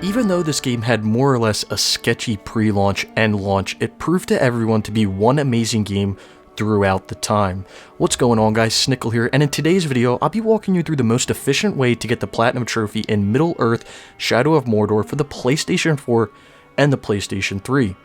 Even though this game had more or less a sketchy pre-launch and launch, it proved to everyone to be one amazing game throughout the time. What's going on, guys? Snickel here, and in today's video, I'll be walking you through the most efficient way to get the Platinum Trophy in Middle-earth Shadow of Mordor for the PlayStation 4 and the PlayStation 3.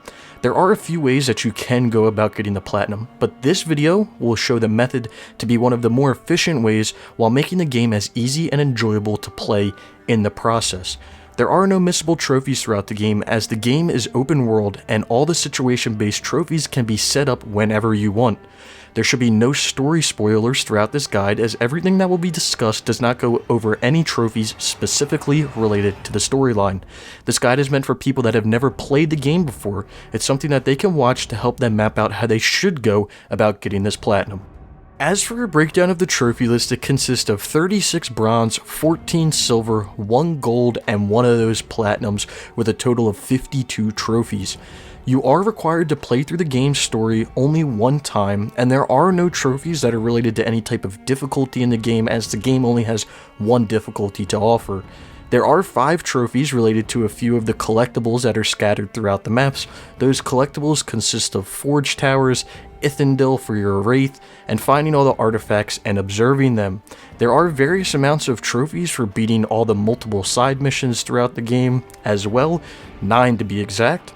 There are a few ways that you can go about getting the Platinum, but this video will show the method to be one of the more efficient ways while making the game as easy and enjoyable to play in the process. There are no missable trophies throughout the game, as the game is open world and all the situation-based trophies can be set up whenever you want. There should be no story spoilers throughout this guide, as everything that will be discussed does not go over any trophies specifically related to the storyline. This guide is meant for people that have never played the game before. It's something that they can watch to help them map out how they should go about getting this Platinum. As for a breakdown of the trophy list, it consists of 36 bronze, 14 silver, 1 gold, and 1 of those platinums, with a total of 52 trophies. You are required to play through the game's story only one time, and there are no trophies that are related to any type of difficulty in the game, as the game only has one difficulty to offer. There are 5 trophies related to a few of the collectibles that are scattered throughout the maps. Those collectibles consist of Forge Towers, Ithilien for your Wraith, and finding all the artifacts and observing them. There are various amounts of trophies for beating all the multiple side missions throughout the game as well, 9 to be exact.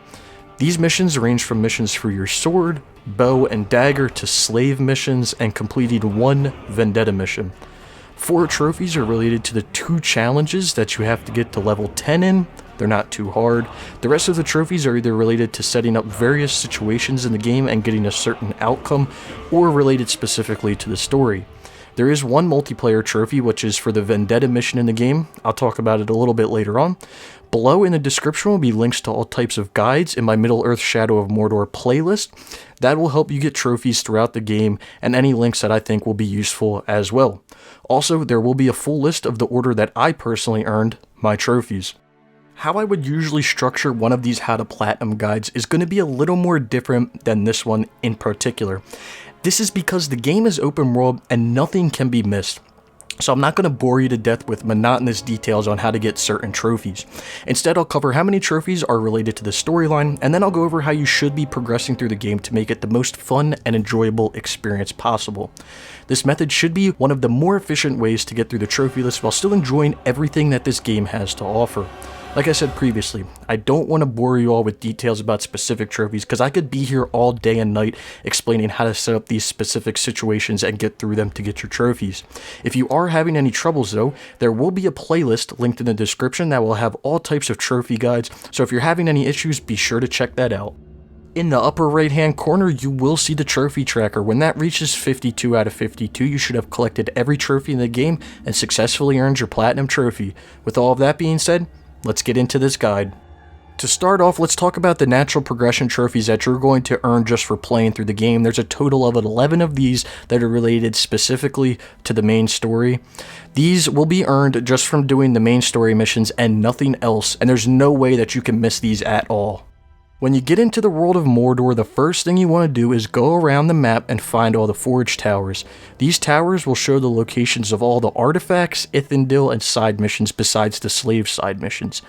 These missions range from missions for your sword, bow, and dagger to slave missions and completing 1 vendetta mission. 4 trophies are related to the 2 challenges that you have to get to level 10 in. They're not too hard. The rest of the trophies are either related to setting up various situations in the game and getting a certain outcome, or related specifically to the story. There is 1 multiplayer trophy, which is for the vendetta mission in the game. I'll talk about it a little bit later on. Below in the description will be links to all types of guides in my Middle-earth Shadow of Mordor playlist. That will help you get trophies throughout the game, and any links that I think will be useful as well. Also, there will be a full list of the order that I personally earned my trophies. How I would usually structure one of these How to Platinum guides is going to be a little more different than this one in particular. This is because the game is open world and nothing can be missed. So I'm not going to bore you to death with monotonous details on how to get certain trophies. Instead, I'll cover how many trophies are related to the storyline, and then I'll go over how you should be progressing through the game to make it the most fun and enjoyable experience possible. This method should be one of the more efficient ways to get through the trophy list while still enjoying everything that this game has to offer. Like I said previously, I don't want to bore you all with details about specific trophies, because I could be here all day and night explaining how to set up these specific situations and get through them to get your trophies. If you are having any troubles though, there will be a playlist linked in the description that will have all types of trophy guides, so if you're having any issues, be sure to check that out. In the upper right hand corner, you will see the trophy tracker. When that reaches 52 out of 52, you should have collected every trophy in the game and successfully earned your Platinum Trophy. With all of that being said, let's get into this guide. To start off, let's talk about the natural progression trophies that you're going to earn just for playing through the game. There's a total of 11 of these that are related specifically to the main story. These will be earned just from doing the main story missions and nothing else, and there's no way that you can miss these at all. When you get into the world of Mordor, the first thing you want to do is go around the map and find all the Forge Towers. These towers will show the locations of all the artifacts, Ithilien, and side missions besides the slave side missions.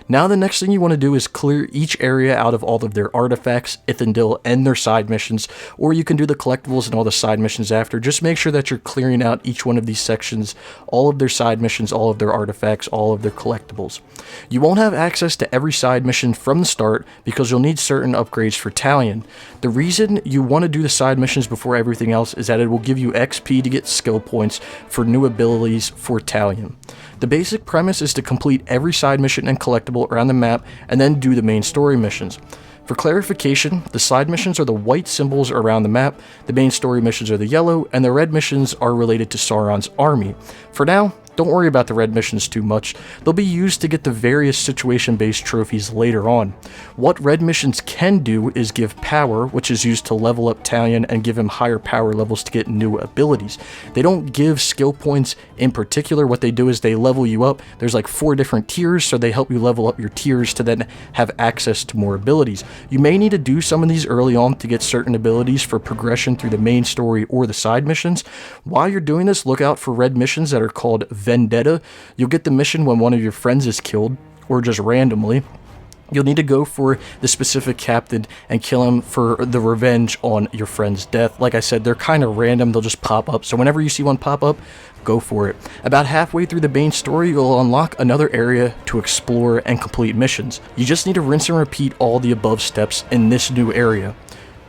Now the next thing you want to do is clear each area out of all of their artifacts, Ithilien, and their side missions, or you can do the collectibles and all the side missions after. Just make sure that you're clearing out each one of these sections, all of their side missions, all of their artifacts, all of their collectibles. You won't have access to every side mission from the start because you'll need certain upgrades for Ithilien. The reason you want to do the side missions before everything else is that it will give you XP to get skill points for new abilities for Ithilien. The basic premise is to complete every side mission and collectible around the map and then do the main story missions. For clarification, the side missions are the white symbols around the map, the main story missions are the yellow, and the red missions are related to Sauron's army. For now, don't worry about the red missions too much. They'll be used to get the various situation-based trophies later on. What red missions can do is give power, which is used to level up Ithilien and give him higher power levels to get new abilities. They don't give skill points in particular. What they do is they level you up. There's like 4 different tiers, so they help you level up your tiers to then have access to more abilities. You may need to do some of these early on to get certain abilities for progression through the main story or the side missions. While you're doing this, look out for red missions that are called Vendetta. You'll get the mission when one of your friends is killed. or just randomly, you'll need to go for the specific captain and kill him for the revenge on your friend's death. Like I said, they're kind of random, they'll just pop up, so whenever you see one pop up, go for it. About halfway through the main story, you'll unlock another area to explore and complete missions. You just need to rinse and repeat all the above steps in this new area.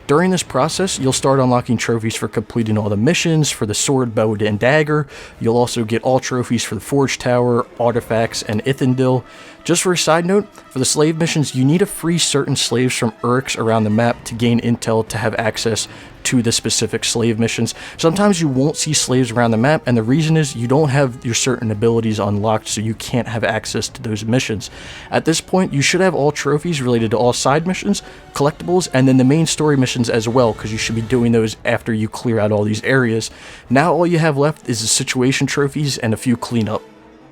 During this process, you'll start unlocking trophies for completing all the missions, for the sword, bow, and dagger. You'll also get all trophies for the Forge Tower, artifacts, and Ithilien. Just for a side note, for the slave missions, you need to free certain slaves from Urks around the map to gain intel to have access to the specific slave missions. Sometimes you won't see slaves around the map, and the reason is you don't have your certain abilities unlocked, so you can't have access to those missions. At this point, you should have all trophies related to all side missions, collectibles, and then the main story missions as well, because you should be doing those after you clear out all these areas. Now all you have left is the situation trophies and a few cleanup.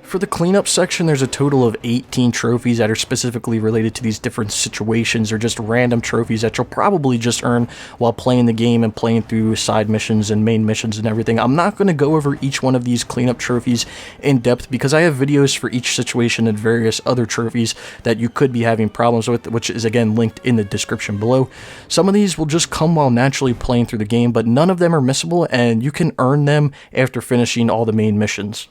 For the cleanup section, there's a total of 18 trophies that are specifically related to these different situations, or just random trophies that you'll probably just earn while playing the game and playing through side missions and main missions and everything. I'm not going to go over each one of these cleanup trophies in depth because I have videos for each situation and various other trophies that you could be having problems with, which is again linked in the description below. Some of these will just come while naturally playing through the game, but none of them are missable, and you can earn them after finishing all the main missions.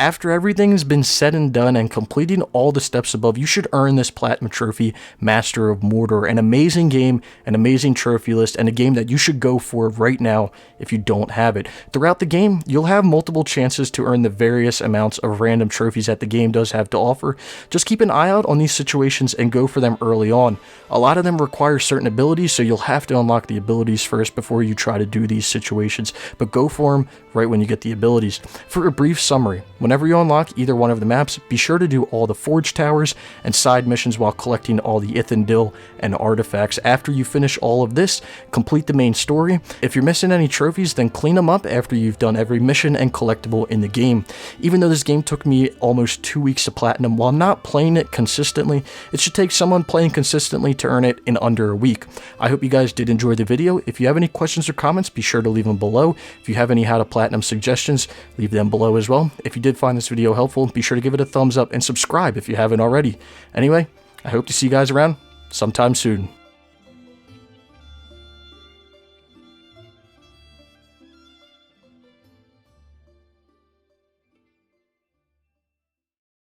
After everything's been said and done and completing all the steps above, you should earn this Platinum Trophy, Master of Mordor. An amazing game, an amazing trophy list, and a game that you should go for right now if you don't have it. Throughout the game, you'll have multiple chances to earn the various amounts of random trophies that the game does have to offer. Just keep an eye out on these situations and go for them early on. A lot of them require certain abilities, so you'll have to unlock the abilities first before you try to do these situations, but go for them right when you get the abilities. For a brief summary, whenever you unlock either one of the maps, be sure to do all the Forge Towers and side missions while collecting all the Ithilien and artifacts. After you finish all of this, complete the main story. If you're missing any trophies, then clean them up after you've done every mission and collectible in the game. Even though this game took me almost 2 weeks to platinum, while not playing it consistently, it should take someone playing consistently to earn it in under a week. I hope you guys did enjoy the video. If you have any questions or comments, be sure to leave them below. If you have any how to platinum suggestions, leave them below as well. If you did find this video helpful, be sure to give it a thumbs up and subscribe if you haven't already. Anyway, I hope to see you guys around sometime soon.